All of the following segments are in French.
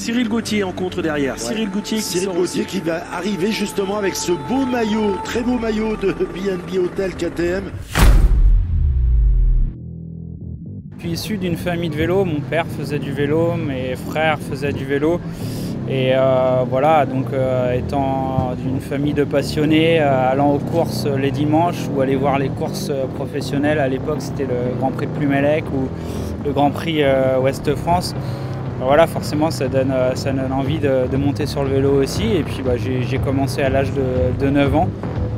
Cyril Gauthier en contre derrière. Ouais. Cyril Gauthier qui va arriver justement avec ce beau maillot, très beau maillot de B&B Hotel KTM. Je suis issu d'une famille de vélo. Mon père faisait du vélo, mes frères faisaient du vélo. Et voilà, donc étant d'une famille de passionnés, allant aux courses les dimanches ou aller voir les courses professionnelles, à l'époque c'était le Grand Prix de Plumelec ou le Grand Prix Ouest France. Voilà, forcément ça donne envie de monter sur le vélo aussi. Et puis j'ai commencé à l'âge de 9 ans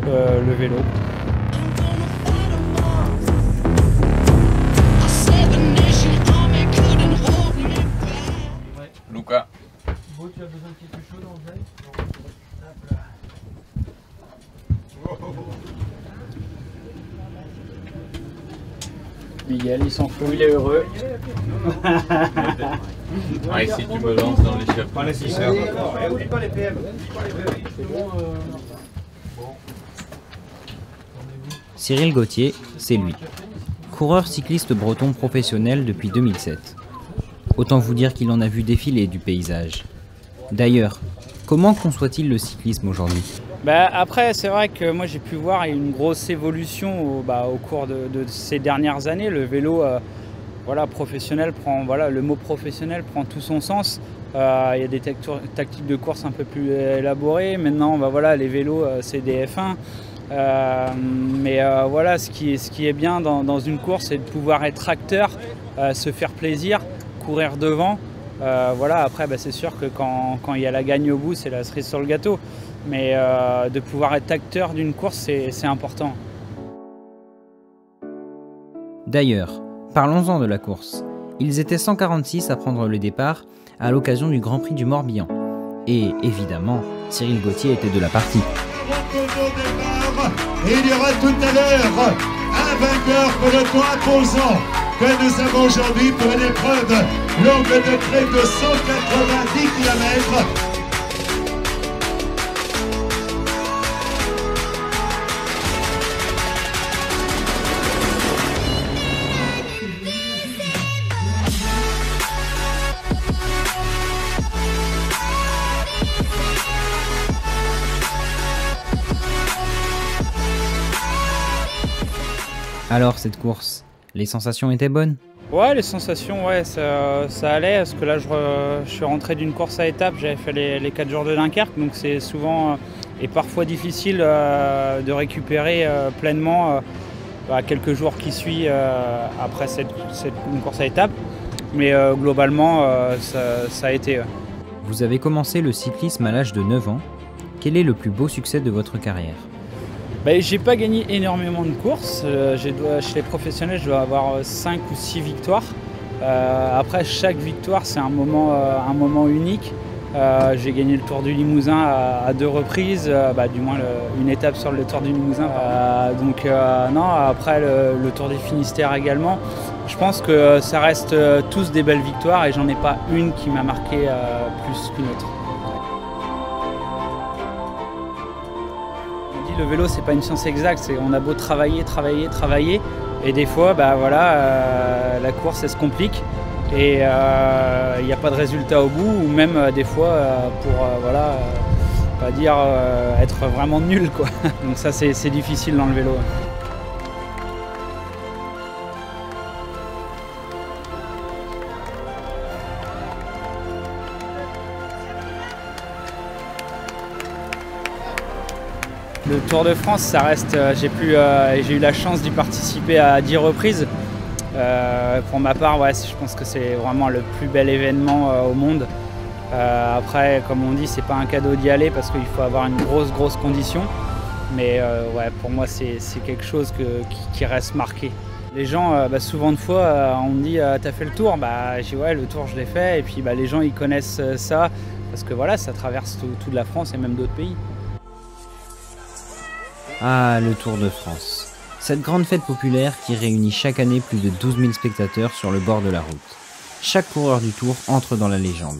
le vélo. Luca. Tu as besoin de quelque chose en vrai? Miguel, il s'en fout, il est heureux. Ah, ici tu me lances dans les chefs. Pas les 6 heures. Oublie pas les PM. Cyril Gauthier, c'est lui. Coureur cycliste breton professionnel depuis 2007. Autant vous dire qu'il en a vu défiler du paysage. D'ailleurs, comment conçoit-il le cyclisme aujourd'hui? Après, c'est vrai que moi j'ai pu voir une grosse évolution au cours de ces dernières années. Le vélo professionnel le mot professionnel prend tout son sens. Il y a des tactiques de course un peu plus élaborées. Maintenant, les vélos, c'est des F1. Ce qui est bien dans une course, c'est de pouvoir être acteur, se faire plaisir, courir devant. Après, c'est sûr que quand il y a la gagne au bout, c'est la cerise sur le gâteau. Mais de pouvoir être acteur d'une course, c'est important. D'ailleurs, parlons-en de la course. Ils étaient 146 à prendre le départ à l'occasion du Grand Prix du Morbihan. Et évidemment, Cyril Gauthier était de la partie. Et il y aura tout à l'heure un vainqueur peloton imposant que nous avons aujourd'hui pour une épreuve longue de près de 190 km. Alors cette course, les sensations étaient bonnes? Ouais, les sensations, ça allait, parce que là je suis rentré d'une course à étapes, j'avais fait les 4 jours de Dunkerque, donc c'est souvent et parfois difficile de récupérer pleinement quelques jours qui suivent après une course à étapes, mais globalement ça a été. Vous avez commencé le cyclisme à l'âge de 9 ans, quel est le plus beau succès de votre carrière? J'ai pas gagné énormément de courses. Chez les professionnels, je dois avoir 5 ou 6 victoires. Après, chaque victoire, c'est un moment unique. J'ai gagné le Tour du Limousin à 2 reprises, du moins une étape sur le Tour du Limousin. Après le Tour des Finistères également. Je pense que ça reste tous des belles victoires et j'en ai pas une qui m'a marqué plus qu'une autre. Le vélo, c'est pas une science exacte, on a beau travailler, et des fois, la course, elle se complique, et il n'y a pas de résultat au bout, ou même des fois, pas dire être vraiment nul, quoi. Donc ça, c'est difficile dans le vélo. Le Tour de France, ça reste, j'ai eu la chance d'y participer à 10 reprises. Pour ma part, je pense que c'est vraiment le plus bel événement au monde. Après, comme on dit, c'est pas un cadeau d'y aller parce qu'il faut avoir une grosse condition. Mais pour moi, c'est quelque chose qui reste marqué. Les gens, souvent de fois, on me dit t'as fait le tour? Je dis ouais, le tour je l'ai fait. Et puis les gens ils connaissent ça parce que ça traverse toute la France et même d'autres pays. Ah, le Tour de France. Cette grande fête populaire qui réunit chaque année plus de 12 000 spectateurs sur le bord de la route. Chaque coureur du Tour entre dans la légende.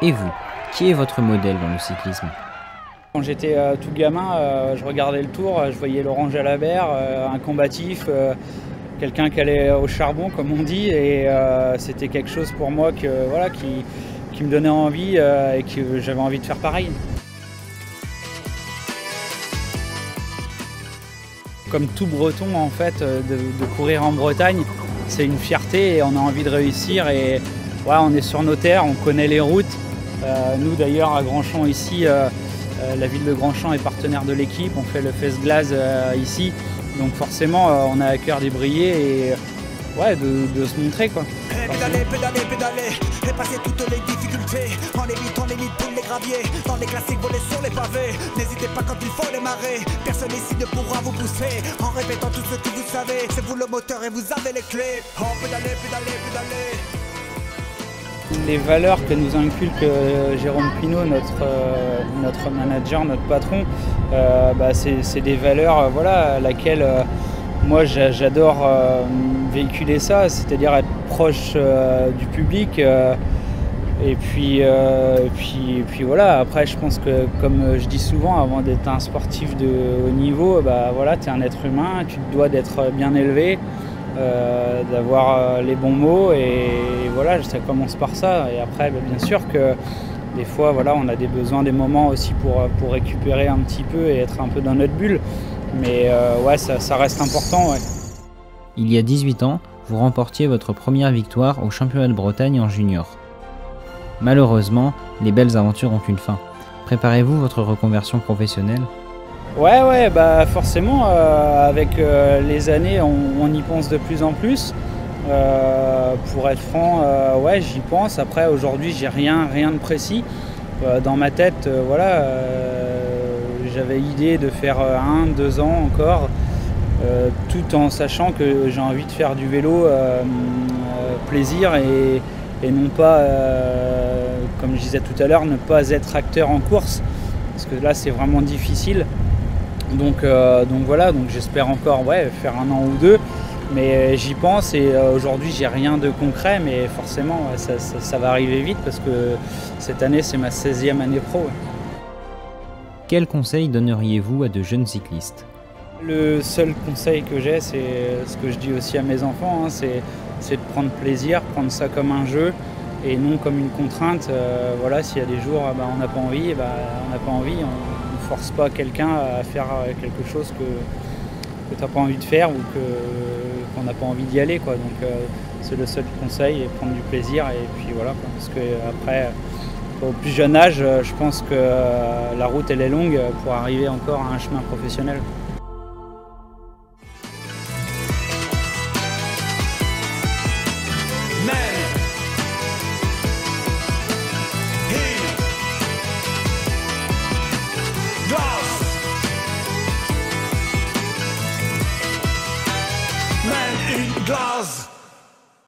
Et vous, Qui est votre modèle dans le cyclisme? Quand j'étais tout gamin, je regardais le Tour, je voyais Laurent Jalabert, un combatif, quelqu'un qui allait au charbon comme on dit, et c'était quelque chose pour moi qui me donnait envie et que j'avais envie de faire pareil. Comme tout Breton en fait, de courir en Bretagne, c'est une fierté et on a envie de réussir, et ouais, on est sur nos terres, on connaît les routes. Nous d'ailleurs à Grandchamp ici, la ville de Grandchamp est partenaire de l'équipe, on fait le Fest Glace ici, donc forcément on a à cœur d'y briller et ouais, de se montrer quoi. Pédaler, pédaler, pédaler, et passer toutes les difficultés, en évitant les nids pour les graviers, dans les classiques voler sur les pavés. N'hésitez pas quand il faut démarrer, personne ici ne pourra vous pousser, en répétant tout ce que vous savez, c'est vous le moteur et vous avez les clés. Oh pédaler, pédaler, pédaler. Les valeurs que nous inculque Jérôme Pinault, notre manager, notre patron, c'est des valeurs à laquelle moi j'adore véhiculer ça, c'est-à-dire être proche du public. Et puis voilà, après je pense que comme je dis souvent, avant d'être un sportif de haut niveau, tu es un être humain, tu te dois d'être bien élevé. D'avoir les bons mots et voilà, ça commence par ça, et après bien sûr que des fois on a des besoins, des moments aussi pour récupérer un petit peu et être un peu dans notre bulle, mais ouais, ça reste important. Ouais. Il y a 18 ans, vous remportiez votre première victoire au championnat de Bretagne en junior. Malheureusement, les belles aventures ont une fin. Préparez-vous votre reconversion professionnelle? Ouais, forcément, avec les années, on y pense de plus en plus. Pour être franc, ouais, j'y pense. Après, aujourd'hui, j'ai rien de précis. Dans ma tête, j'avais l'idée de faire 1-2 ans encore, tout en sachant que j'ai envie de faire du vélo plaisir et non pas, comme je disais tout à l'heure, ne pas être acteur en course, parce que là, c'est vraiment difficile. Donc voilà, donc j'espère encore faire 1 an ou 2, mais j'y pense, et aujourd'hui j'ai rien de concret, mais forcément ça va arriver vite parce que cette année c'est ma 16e année pro. Ouais. Quel conseil donneriez-vous à de jeunes cyclistes? Le seul conseil que j'ai, c'est ce que je dis aussi à mes enfants, c'est de prendre plaisir, prendre ça comme un jeu et non comme une contrainte. S'il y a des jours on n'a pas envie, on n'a pas envie. On ne force pas quelqu'un à faire quelque chose que tu n'as pas envie de faire ou qu'on n'a pas envie d'y aller, quoi. Donc c'est le seul conseil, et prendre du plaisir, et puis voilà, quoi. Parce que après, au plus jeune âge, je pense que la route elle est longue pour arriver encore à un chemin professionnel.